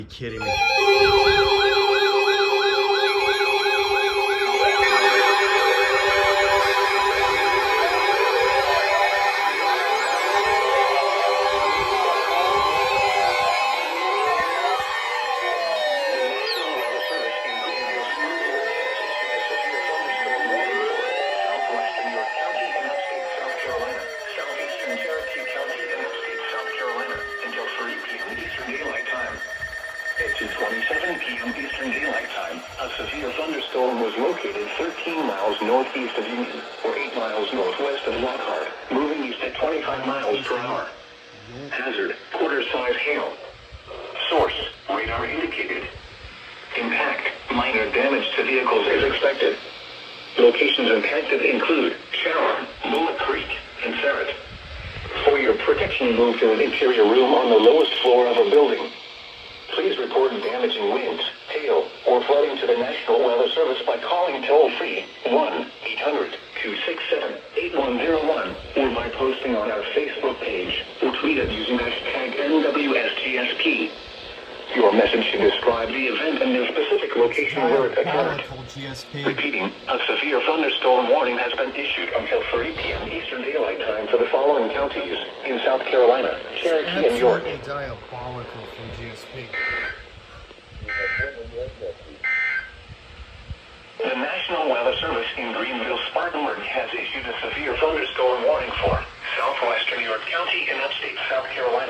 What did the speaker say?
kidding me? At 2:27 p.m. Eastern Daylight Time, a severe thunderstorm was located 13 miles northeast of Union, or 8 miles northwest of Lockhart, moving east at 25 miles per hour. Hazard, quarter-size hail. Source, radar indicated. Impact, minor damage to vehicles is expected. Locations impacted include Sharon, Bullet Creek, and Sarrett. For your protection, move to an interior room on the lowest floor of a building. Please report damaging winds, hail, or flooding to the National Weather Service by calling toll-free 1-800-267-8101 or by posting on our Facebook page or tweet it using hashtag NWSGSP. Your message should describe the event and the specific location where it occurred. Repeating, a severe thunderstorm warning has been issued until 3 p.m. Eastern Daylight Time for the following counties in South Carolina, Cherokee, and York. Diabolical from GSP. The National Weather Service in Greenville-Spartanburg has issued a severe thunderstorm warning for southwestern York County in upstate South Carolina.